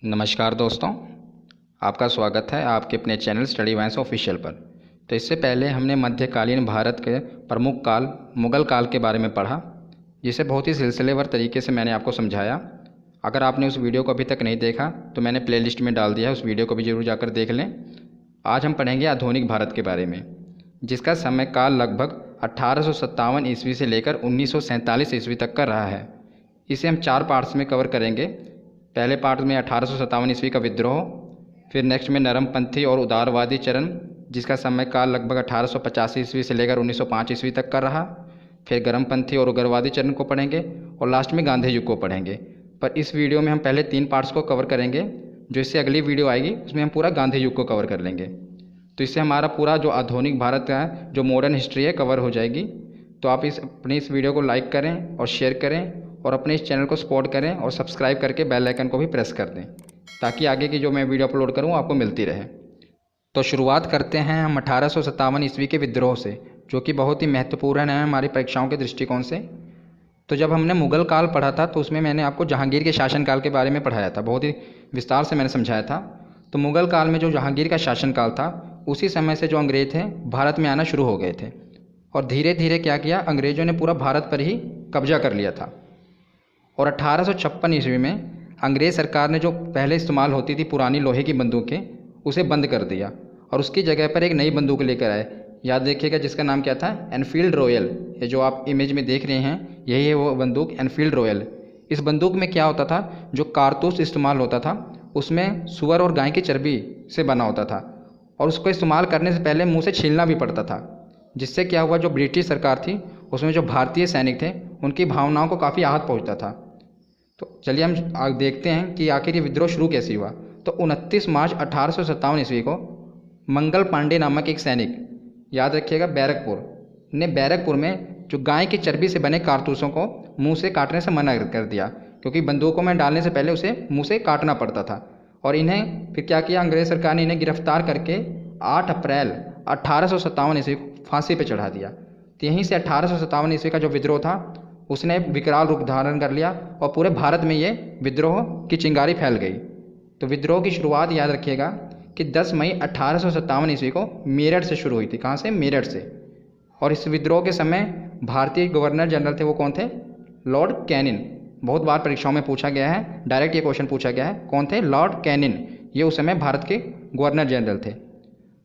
नमस्कार दोस्तों, आपका स्वागत है आपके अपने चैनल स्टडी वाइन्स ऑफिशियल पर। तो इससे पहले हमने मध्यकालीन भारत के प्रमुख काल मुग़ल काल के बारे में पढ़ा, जिसे बहुत ही सिलसिलेवार तरीके से मैंने आपको समझाया। अगर आपने उस वीडियो को अभी तक नहीं देखा तो मैंने प्लेलिस्ट में डाल दिया है, उस वीडियो को भी ज़रूर जाकर देख लें। आज हम पढ़ेंगे आधुनिक भारत के बारे में, जिसका समय काल लगभग 1857 ईस्वी से लेकर 1947 ईस्वी तक का रहा है। इसे हम 4 पार्ट्स में कवर करेंगे। पहले पार्ट में 1857 ईस्वी का विद्रोह, फिर नेक्स्ट में नरमपंथी और उदारवादी चरण, जिसका समय काल लगभग 1885 ईस्वी से लेकर 1905 ईस्वी तक का रहा। फिर गर्मपंथी और उग्रवादी चरण को पढ़ेंगे और लास्ट में गांधी युग को पढ़ेंगे। पर इस वीडियो में हम पहले 3 पार्ट्स को कवर करेंगे, जो इससे अगली वीडियो आएगी उसमें हम पूरा गांधी युग को कवर कर लेंगे। तो इससे हमारा पूरा जो आधुनिक भारत का जो मॉडर्न हिस्ट्री है कवर हो जाएगी। तो आप अपनी इस वीडियो को लाइक करें और शेयर करें और अपने इस चैनल को सपोर्ट करें और सब्सक्राइब करके बेल आइकन को भी प्रेस कर दें, ताकि आगे की जो मैं वीडियो अपलोड करूं आपको मिलती रहे। तो शुरुआत करते हैं हम 1857 ईस्वी के विद्रोह से, जो कि बहुत ही महत्वपूर्ण है हमारी परीक्षाओं के दृष्टिकोण से। तो जब हमने मुग़ल काल पढ़ा था तो उसमें मैंने आपको जहांगीर के शासनकाल के बारे में पढ़ाया था, बहुत ही विस्तार से मैंने समझाया था। तो मुग़ल काल में जो जहांगीर का शासनकाल था, उसी समय से जो अंग्रेज़ थे भारत में आना शुरू हो गए थे और धीरे धीरे क्या किया, अंग्रेज़ों ने पूरा भारत पर ही कब्जा कर लिया था। और 1856 ईस्वी में अंग्रेज़ सरकार ने जो पहले इस्तेमाल होती थी पुरानी लोहे की बंदूकें, उसे बंद कर दिया और उसकी जगह पर एक नई बंदूक लेकर आए। याद देखिएगा, जिसका नाम क्या था, एनफील्ड रॉयल। ये जो आप इमेज में देख रहे हैं, यही है वो बंदूक एनफील्ड रॉयल। इस बंदूक में क्या होता था, जो कारतूस इस्तेमाल होता था उसमें सूअर और गाय की चर्बी से बना होता था और उसको इस्तेमाल करने से पहले मुँह से छीलना भी पड़ता था। जिससे क्या हुआ, जो ब्रिटिश सरकार थी उसमें जो भारतीय सैनिक थे उनकी भावनाओं को काफ़ी आहत पहुँचता था। तो चलिए हम देखते हैं कि आखिर ये विद्रोह शुरू कैसे हुआ। तो 29 मार्च 1857 ईस्वी को मंगल पांडे नामक एक सैनिक, याद रखिएगा बैरकपुर, ने बैरकपुर में जो गाय की चर्बी से बने कारतूसों को मुंह से काटने से मना कर दिया, क्योंकि बंदूकों में डालने से पहले उसे मुंह से काटना पड़ता था। और इन्हें फिर क्या किया, अंग्रेज़ सरकार ने इन्हें गिरफ्तार करके 8 अप्रैल 1857 ईस्वी को फांसी पर चढ़ा दिया। तो यहीं से 1857 ईस्वी का जो विद्रोह था उसने विकराल रूप धारण कर लिया और पूरे भारत में ये विद्रोह की चिंगारी फैल गई। तो विद्रोह की शुरुआत याद रखिएगा कि 10 मई 1857 ईस्वी को मेरठ से शुरू हुई थी। कहाँ से? मेरठ से। और इस विद्रोह के समय भारतीय गवर्नर जनरल थे, वो कौन थे? Lord Canning. बहुत बार परीक्षाओं में पूछा गया है, डायरेक्ट ये क्वेश्चन पूछा गया है, कौन थे? Lord Canning. ये उस समय भारत के गवर्नर जनरल थे।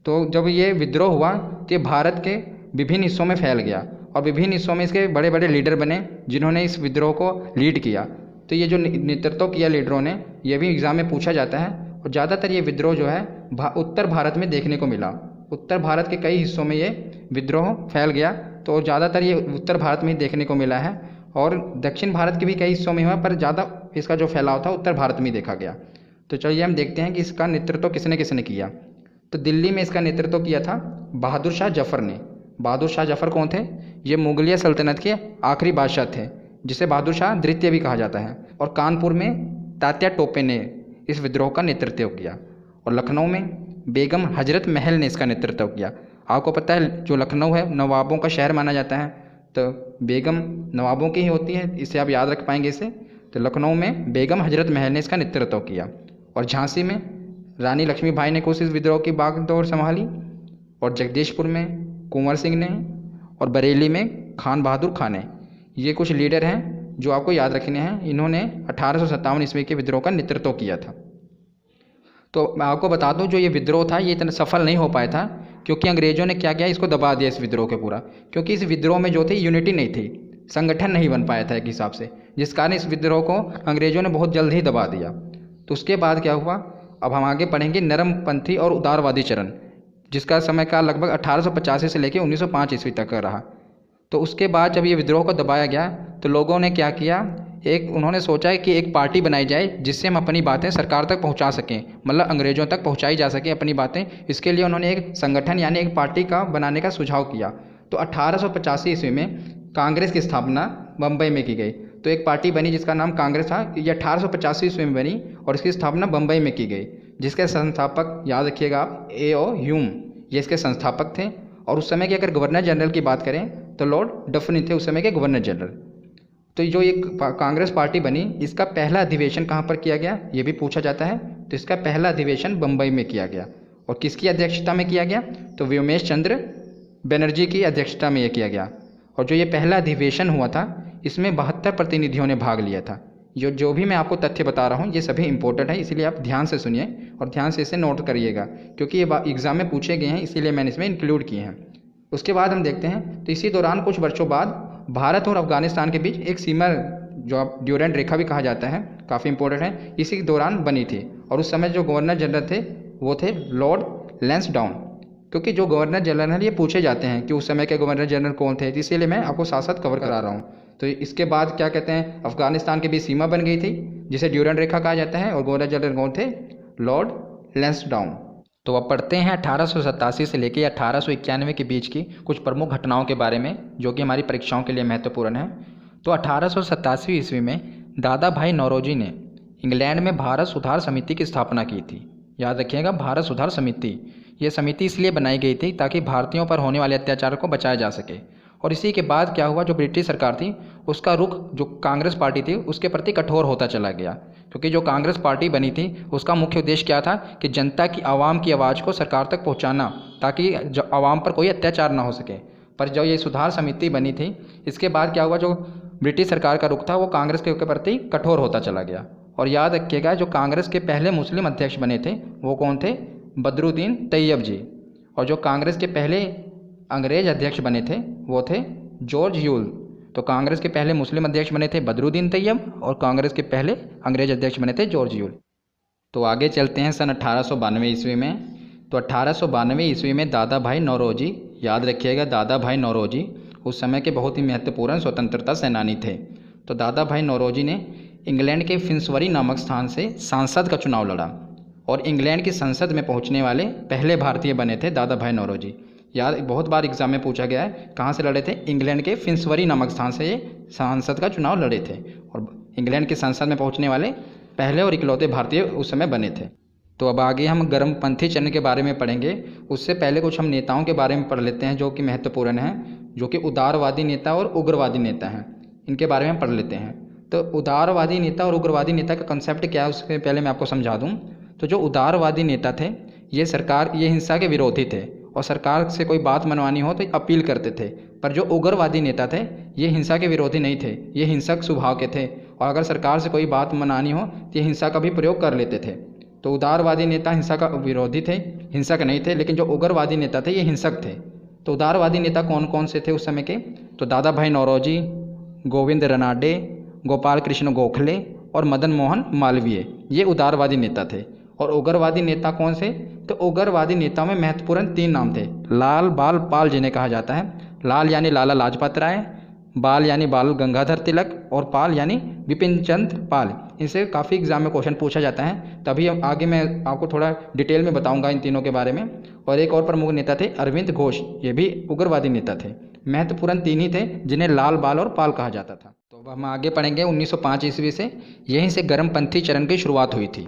तो जब ये विद्रोह हुआ तो ये भारत के विभिन्न हिस्सों में फैल गया और विभिन्न हिस्सों में इसके बड़े बड़े लीडर बने, जिन्होंने इस विद्रोह को लीड किया। तो ये जो नेतृत्व किया लीडरों ने, ये भी एग्ज़ाम में पूछा जाता है। और ज़्यादातर ये विद्रोह जो है उत्तर भारत में देखने को मिला। उत्तर भारत के कई हिस्सों में ये विद्रोह फैल गया, तो ज़्यादातर ये उत्तर भारत में ही देखने को मिला है। और दक्षिण भारत के भी कई हिस्सों में हुआ, पर ज़्यादा इसका जो फैलाव था उत्तर भारत में ही देखा गया। तो चलिए हम देखते हैं कि इसका नेतृत्व किसने किसने किया। तो दिल्ली में इसका नेतृत्व किया था बहादुर शाह जफ़र ने। बहादुर शाह जफ़र कौन थे? ये मुगलिया सल्तनत के आखिरी बादशाह थे, जिसे बहादुर शाह द्वितीय भी कहा जाता है। और कानपुर में तात्या टोपे ने इस विद्रोह का नेतृत्व किया और लखनऊ में बेगम हजरत महल ने इसका नेतृत्व किया। आपको पता है जो लखनऊ है नवाबों का शहर माना जाता है, तो बेगम नवाबों की ही होती है, इसे आप याद रख पाएंगे इसे। तो लखनऊ में बेगम हजरत महल ने इसका नेतृत्व किया और झांसी में रानी लक्ष्मीबाई ने कुछ इस विद्रोह की बागडोर संभाली और जगदीशपुर में कुंवर सिंह ने और बरेली में खान बहादुर खान ने। ये कुछ लीडर हैं जो आपको याद रखने हैं। इन्होंने 1857 ईस्वी के विद्रोह का नेतृत्व किया था। तो मैं आपको बता दूं, जो ये विद्रोह था ये इतना सफल नहीं हो पाया था, क्योंकि अंग्रेज़ों ने क्या किया, इसको दबा दिया इस विद्रोह के पूरा। क्योंकि इस विद्रोह में जो थे यूनिटी नहीं थी, संगठन नहीं बन पाया था एक हिसाब से, जिस कारण इस विद्रोह को अंग्रेज़ों ने बहुत जल्द ही दबा दिया। तो उसके बाद क्या हुआ, अब हम आगे पढ़ेंगे नरमपंथी और उदारवादी चरण, जिसका समय काल लगभग 1885 से लेकर 1905 ईस्वी तक का रहा। तो उसके बाद जब ये विद्रोह को दबाया गया तो लोगों ने क्या किया, उन्होंने सोचा कि एक पार्टी बनाई जाए जिससे हम अपनी बातें सरकार तक पहुंचा सकें, मतलब अंग्रेज़ों तक पहुंचाई जा सके अपनी बातें। इसके लिए उन्होंने एक संगठन यानी एक पार्टी का बनाने का सुझाव किया। तो 1885 ईस्वी में कांग्रेस की स्थापना बम्बई में की गई। तो एक पार्टी बनी जिसका नाम कांग्रेस था। ये 1885 ईस्वी में बनी और इसकी स्थापना बम्बई में की गई, जिसके संस्थापक याद रखिएगा आप, A.O. ह्यूम, ये इसके संस्थापक थे। और उस समय के अगर गवर्नर जनरल की बात करें तो लॉर्ड डफरिन थे उस समय के गवर्नर जनरल। तो जो ये कांग्रेस पार्टी बनी, इसका पहला अधिवेशन कहाँ पर किया गया ये भी पूछा जाता है। तो इसका पहला अधिवेशन बम्बई में किया गया। और किसकी अध्यक्षता में किया गया? तो व्योमेश चंद्र बनर्जी की अध्यक्षता में यह किया गया। और जो ये पहला अधिवेशन हुआ था, इसमें 72 प्रतिनिधियों ने भाग लिया था। जो भी मैं आपको तथ्य बता रहा हूँ ये सभी इंपॉर्टेंट है, इसीलिए आप ध्यान से सुनिए और ध्यान से इसे नोट करिएगा, क्योंकि ये एग्ज़ाम में पूछे गए हैं, इसीलिए मैंने इसमें इंक्लूड किए हैं। उसके बाद हम देखते हैं, तो इसी दौरान कुछ वर्षों बाद भारत और अफगानिस्तान के बीच एक सीमा, जो आप ड्यूरेंट रेखा भी कहा जाता है, काफ़ी इंपॉर्टेंट है, इसी दौरान बनी थी। और उस समय जो गवर्नर जनरल थे वो थे लॉर्ड लैंसडाउन। क्योंकि जो गवर्नर जनरल हैं ये पूछे जाते हैं कि उस समय के गवर्नर जनरल कौन थे, इसीलिए मैं आपको साथ साथ कवर करा रहा हूँ। तो इसके बाद क्या कहते हैं, अफगानिस्तान के बीच सीमा बन गई थी जिसे ड्यूरेंट रेखा कहा जाता है, और गवर्नर जनरल कौन थे? लॉर्ड लैंसडाउन। तो अब पढ़ते हैं 1887 से लेकर 1891 के बीच की कुछ प्रमुख घटनाओं के बारे में, जो कि हमारी परीक्षाओं के लिए महत्वपूर्ण है। तो 1887 ईस्वी में दादा भाई नौरोजी ने इंग्लैंड में भारत सुधार समिति की स्थापना की थी। याद रखिएगा, भारत सुधार समिति। ये समिति इसलिए बनाई गई थी ताकि भारतीयों पर होने वाले अत्याचार को बचाया जा सके। और इसी के बाद क्या हुआ, जो ब्रिटिश सरकार थी उसका रुख जो कांग्रेस पार्टी थी उसके प्रति कठोर होता चला गया। क्योंकि जो कांग्रेस पार्टी बनी थी उसका मुख्य उद्देश्य क्या था कि जनता की, आवाम की आवाज़ को सरकार तक पहुंचाना, ताकि आवाम पर कोई अत्याचार ना हो सके। पर जो ये सुधार समिति बनी थी, इसके बाद क्या हुआ, जो ब्रिटिश सरकार का रुख था वो कांग्रेस के प्रति कठोर होता चला गया। और याद रखिएगा, जो कांग्रेस के पहले मुस्लिम अध्यक्ष बने थे वो कौन थे? बदरुद्दीन तैयब जी। और जो कांग्रेस के पहले अंग्रेज अध्यक्ष बने थे वो थे जॉर्ज यूल। तो कांग्रेस के पहले मुस्लिम अध्यक्ष बने थे बदरुद्दीन तैयब, और कांग्रेस के पहले अंग्रेज अध्यक्ष बने थे जॉर्ज यूल। तो आगे चलते हैं सन 1892 ईस्वी में। तो 1892 ईस्वी में दादा भाई नौरोजी, याद रखिएगा दादा भाई नौरोजी उस समय के बहुत ही महत्वपूर्ण स्वतंत्रता सेनानी थे। तो दादा भाई नौरोजी ने इंग्लैंड के फिन्सबरी नामक स्थान से सांसद का चुनाव लड़ा, और इंग्लैंड की संसद में पहुंचने वाले पहले भारतीय बने थे दादा भाई नौरोजी। याद, बहुत बार एग्जाम में पूछा गया है, कहाँ से लड़े थे? इंग्लैंड के फिन्सबरी नामक स्थान से ये सांसद का चुनाव लड़े थे, और इंग्लैंड की संसद में पहुंचने वाले पहले और इकलौते भारतीय उस समय बने थे। तो अब आगे हम गर्मपंथी चरण के बारे में पढ़ेंगे। उससे पहले कुछ हम नेताओं के बारे में पढ़ लेते हैं जो कि महत्वपूर्ण हैं, जो कि उदारवादी नेता और उग्रवादी नेता हैं। इनके बारे में पढ़ लेते हैं। तो उदारवादी नेता और उग्रवादी नेता का कंसेप्ट क्या है उससे पहले मैं आपको समझा दूँ। तो जो उदारवादी नेता थे ये हिंसा के विरोधी थे, और सरकार से कोई बात मनवानी हो तो अपील करते थे। पर जो उग्रवादी नेता थे ये हिंसा के विरोधी नहीं थे, ये हिंसक स्वभाव के थे, और अगर सरकार से कोई बात मनानी हो तो ये हिंसा का भी प्रयोग कर लेते थे। तो उदारवादी नेता हिंसा का विरोधी थे, हिंसक नहीं थे, लेकिन जो उग्रवादी नेता थे ये हिंसक थे। तो उदारवादी नेता कौन कौन से थे उस समय के? तो दादा भाई नौरोजी, गोविंद रनाडे, गोपाल कृष्ण गोखले और मदन मोहन मालवीय, ये उदारवादी नेता थे। और उग्रवादी नेता कौन से? तो उग्रवादी नेताओं में महत्वपूर्ण 3 नाम थे। लाल बाल पाल जिन्हें कहा जाता है। लाल यानी लाला लाजपत राय, बाल यानी बाल गंगाधर तिलक, और पाल यानी बिपिन चंद्र पाल। इनसे काफ़ी एग्जाम में क्वेश्चन पूछा जाता है, तभी आगे मैं आपको थोड़ा डिटेल में बताऊंगा इन तीनों के बारे में। और एक और प्रमुख नेता थे अरविंद घोष, ये भी उग्रवादी नेता थे। महत्वपूर्ण 3 ही थे जिन्हें लाल बाल और पाल कहा जाता था। तो अब हम आगे पढ़ेंगे 1905 ईस्वी से। यहीं से गर्मपंथी चरण की शुरुआत हुई थी।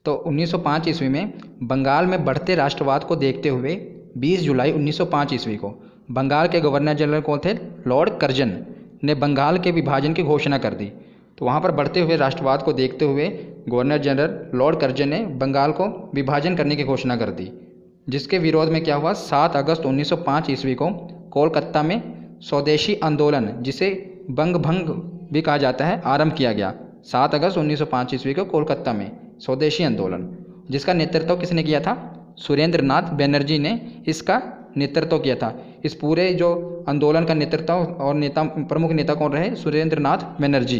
तो 1905 ईस्वी में बंगाल में बढ़ते राष्ट्रवाद को देखते हुए 20 जुलाई 1905 ईस्वी को बंगाल के गवर्नर जनरल कौन थे? लॉर्ड कर्जन ने बंगाल के विभाजन की घोषणा कर दी। तो वहाँ पर बढ़ते हुए राष्ट्रवाद को देखते हुए गवर्नर जनरल लॉर्ड कर्जन ने बंगाल को विभाजन करने की घोषणा कर दी, जिसके विरोध में क्या हुआ? 7 अगस्त 1905 ईस्वी को कोलकाता में स्वदेशी आंदोलन, जिसे बंग भंग भी कहा जाता है, आरंभ किया गया। 7 अगस्त 1905 ईस्वी को कोलकाता में स्वदेशी आंदोलन, जिसका नेतृत्व किसने किया था? सुरेंद्र नाथ बनर्जी ने इसका नेतृत्व किया था। इस पूरे जो आंदोलन का नेतृत्व और प्रमुख नेता कौन रहे? सुरेंद्र नाथ बनर्जी।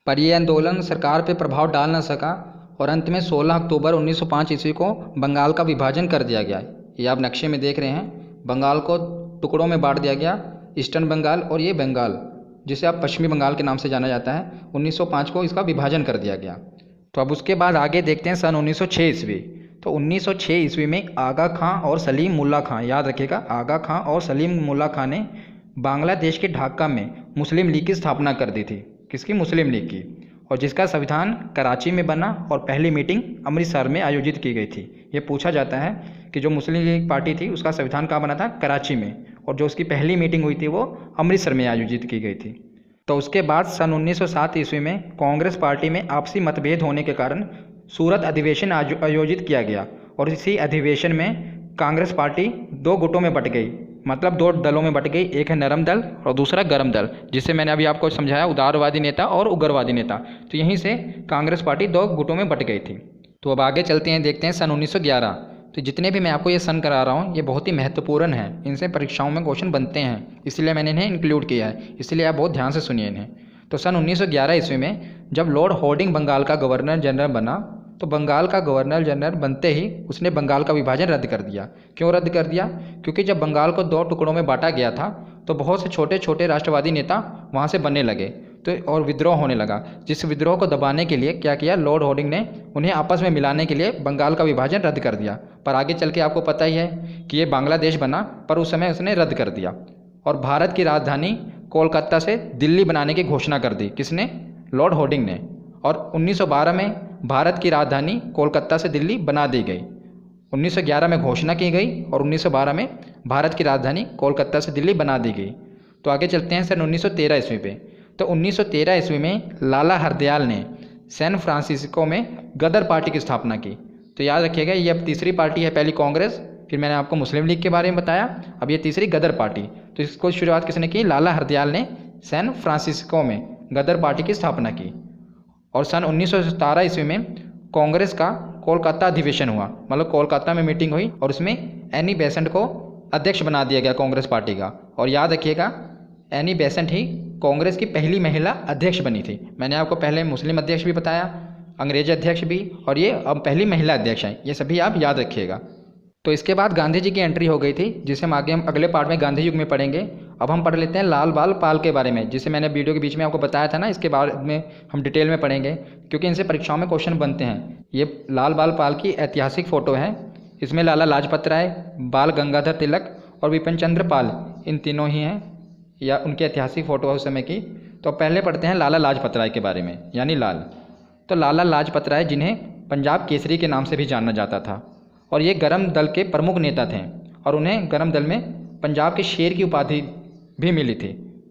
पर यह आंदोलन सरकार पर प्रभाव डाल न सका, और अंत में 16 अक्टूबर 1905 ईस्वी को बंगाल का विभाजन कर दिया गया। ये आप नक्शे में देख रहे हैं, बंगाल को टुकड़ों में बांट दिया गया, ईस्टर्न बंगाल और ये बंगाल, जिसे आप पश्चिमी बंगाल के नाम से जाना जाता है। 1905 को इसका विभाजन कर दिया गया। तो अब उसके बाद आगे देखते हैं सन 1906 ईस्वी। तो 1906 ईस्वी में आगा खां और सलीम मुल्ला खां, याद रखिएगा, आगा खां और सलीम मुल्ला खां ने बांग्लादेश के ढाका में मुस्लिम लीग की स्थापना कर दी थी। किसकी? मुस्लिम लीग की। और जिसका संविधान कराची में बना और पहली मीटिंग अमृतसर में आयोजित की गई थी। ये पूछा जाता है कि जो मुस्लिम लीग पार्टी थी उसका संविधान कहाँ बना था? कराची में, और जो उसकी पहली मीटिंग हुई थी वो अमृतसर में आयोजित की गई थी। तो उसके बाद सन 1907 ईस्वी में कांग्रेस पार्टी में आपसी मतभेद होने के कारण सूरत अधिवेशन आयोजित किया गया और इसी अधिवेशन में कांग्रेस पार्टी दो गुटों में बट गई, मतलब दो दलों में बट गई। एक है नरम दल और दूसरा गरम दल, जिसे मैंने अभी आपको समझाया, उदारवादी नेता और उग्रवादी नेता। तो यहीं से कांग्रेस पार्टी दो गुटों में बट गई थी। तो अब आगे चलते हैं, देखते हैं सन 1911। तो जितने भी मैं आपको ये सन करा रहा हूँ ये बहुत ही महत्वपूर्ण है, इनसे परीक्षाओं में क्वेश्चन बनते हैं, इसलिए मैंने इन्हें इंक्लूड किया है, इसलिए आप बहुत ध्यान से सुनिए इन्हें। तो सन 1911 ईस्वी में जब लॉर्ड हॉर्डिंग बंगाल का गवर्नर जनरल बना, तो बंगाल का गवर्नर जनरल बनते ही उसने बंगाल का विभाजन रद्द कर दिया। क्यों रद्द कर दिया? क्योंकि जब बंगाल को दो टुकड़ों में बांटा गया था तो बहुत से छोटे छोटे राष्ट्रवादी नेता वहाँ से बनने लगे, तो और विद्रोह होने लगा। जिस विद्रोह को दबाने के लिए क्या किया, लॉर्ड हॉर्डिंग ने उन्हें आपस में मिलाने के लिए बंगाल का विभाजन रद्द कर दिया। पर आगे चल के आपको पता ही है कि ये बांग्लादेश बना, पर उस समय उसने रद्द कर दिया और भारत की राजधानी कोलकाता से दिल्ली बनाने की घोषणा कर दी। किसने? लॉर्ड हॉर्डिंग ने। और 1912 में भारत की राजधानी कोलकाता से दिल्ली बना दी गई। 1911 में घोषणा की गई और 1912 में भारत की राजधानी कोलकाता से दिल्ली बना दी गई। तो आगे चलते हैं सन 1913 ईस्वी पे। तो 1913 ईस्वी में लाला हरदयाल ने सैन फ्रांसिस्को में गदर पार्टी की स्थापना की। तो याद रखिएगा, ये अब तीसरी पार्टी है, पहली कांग्रेस, फिर मैंने आपको मुस्लिम लीग के बारे में बताया, अब ये तीसरी गदर पार्टी। तो इसको शुरुआत किसने की? लाला हरदयाल ने सैन फ्रांसिस्को में गदर पार्टी की स्थापना की। और सन 1917 ईस्वी में कांग्रेस का कोलकाता अधिवेशन हुआ, मतलब कोलकाता में मीटिंग हुई और उसमें एनी बेसेंट को अध्यक्ष बना दिया गया कांग्रेस पार्टी का। और याद रखिएगा, एनी बेसेंट ही कांग्रेस की पहली महिला अध्यक्ष बनी थी। मैंने आपको पहले मुस्लिम अध्यक्ष भी बताया, अंग्रेज अध्यक्ष भी, और ये अब पहली महिला अध्यक्ष हैं, ये सभी आप याद रखिएगा। तो इसके बाद गांधी जी की एंट्री हो गई थी, जिसे हम अगले पार्ट में गांधी युग में पढ़ेंगे। अब हम पढ़ लेते हैं लाल बाल पाल के बारे में, जिसे मैंने वीडियो के बीच में आपको बताया था ना, इसके बारे में हम डिटेल में पढ़ेंगे क्योंकि इनसे परीक्षाओं में क्वेश्चन बनते हैं। ये लाल बाल पाल की ऐतिहासिक फ़ोटो है, इसमें लाला लाजपत राय, बाल गंगाधर तिलक और विपिन चंद्र पाल, इन तीनों ही हैं, या उनकी ऐतिहासिक फ़ोटो है उस समय की। तो पहले पढ़ते हैं लाला लाजपत राय के बारे में, यानी लाल। तो लाला लाजपत राय, जिन्हें पंजाब केसरी के नाम से भी जाना जाता था, और ये गरम दल के प्रमुख नेता थे और उन्हें गरम दल में पंजाब के शेर की उपाधि भी मिली थी,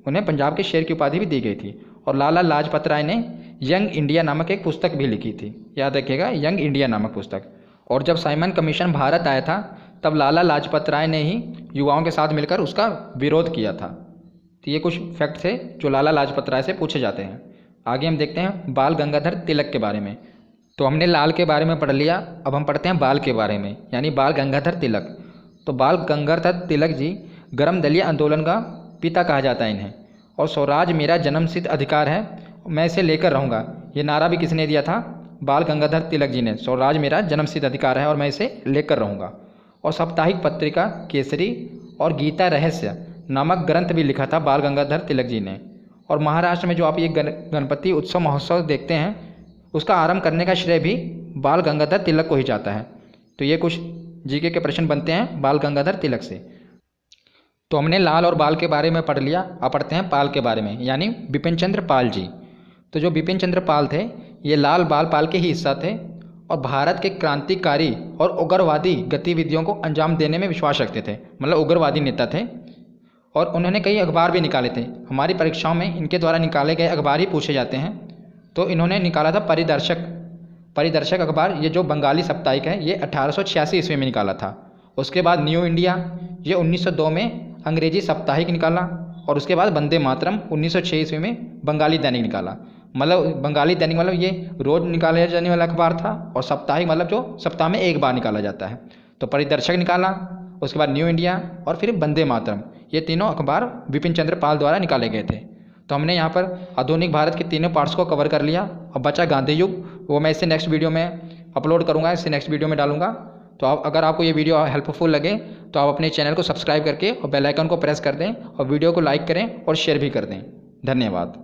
उन्हें पंजाब के शेर की उपाधि भी दी गई थी। और लाला लाजपत राय ने यंग इंडिया नामक एक पुस्तक भी लिखी थी, याद रखिएगा, यंग इंडिया नामक पुस्तक। और जब साइमन कमीशन भारत आया था तब लाला लाजपत राय ने ही युवाओं के साथ मिलकर उसका विरोध किया था। तो ये कुछ फैक्ट थे जो लाला लाजपत राय से पूछे जाते हैं। आगे हम देखते हैं बाल गंगाधर तिलक के बारे में। तो हमने लाल के बारे में पढ़ लिया, अब हम पढ़ते हैं बाल के बारे में, यानी बाल गंगाधर तिलक। तो बाल गंगाधर तिलक जी गरम दलीय आंदोलन का पिता कहा जाता है इन्हें। और स्वराज मेरा जन्मसिद्ध अधिकार है, मैं इसे लेकर रहूँगा, ये नारा भी किसने दिया था? बाल गंगाधर तिलक जी ने। स्वराज मेरा जन्मसिद्ध अधिकार है और मैं इसे लेकर रहूँगा। और साप्ताहिक पत्रिका केसरी और गीता रहस्य नामक ग्रंथ भी लिखा था बाल गंगाधर तिलक जी ने। और महाराष्ट्र में जो आप ये गणपति उत्सव महोत्सव देखते हैं, उसका आरंभ करने का श्रेय भी बाल गंगाधर तिलक को ही जाता है। तो ये कुछ जीके के प्रश्न बनते हैं बाल गंगाधर तिलक से। तो हमने लाल और बाल के बारे में पढ़ लिया, अब पढ़ते हैं पाल के बारे में, यानी बिपिन चंद्र पाल जी। तो जो बिपिन चंद्र पाल थे, ये लाल बाल पाल के ही हिस्सा थे और भारत के क्रांतिकारी और उग्रवादी गतिविधियों को अंजाम देने में विश्वास रखते थे, मतलब उग्रवादी नेता थे। और उन्होंने कई अखबार भी निकाले थे, हमारी परीक्षाओं में इनके द्वारा निकाले गए अखबार ही पूछे जाते हैं। तो इन्होंने निकाला था परिदर्शक अखबार, ये जो बंगाली साप्ताहिक है, ये 1886 ईस्वी में निकाला था। उसके बाद न्यू इंडिया, ये 1902 में अंग्रेजी साप्ताहिक निकाला। और उसके बाद वंदे मातरम 1906 ईस्वी में बंगाली दैनिक निकाला। मतलब बंगाली दैनिक मतलब ये रोज़ निकाले जाने वाला अखबार था, और साप्ताहिक मतलब जो सप्ताह में एक बार निकाला जाता है। तो परिदर्शक निकाला, उसके बाद न्यू इंडिया और फिर वंदे मातरम, ये तीनों अखबार बिपिन चंद्र पाल द्वारा निकाले गए थे। तो हमने यहाँ पर आधुनिक भारत के तीनों पार्ट्स को कवर कर लिया। अब बचा गांधी युग, वो मैं इससे नेक्स्ट वीडियो में अपलोड करूँगा, इससे नेक्स्ट वीडियो में डालूंगा। तो आप अगर आपको ये वीडियो हेल्पफुल लगे तो आप अपने चैनल को सब्सक्राइब करके और बेल आइकन को प्रेस कर दें और वीडियो को लाइक करें और शेयर भी कर दें। धन्यवाद।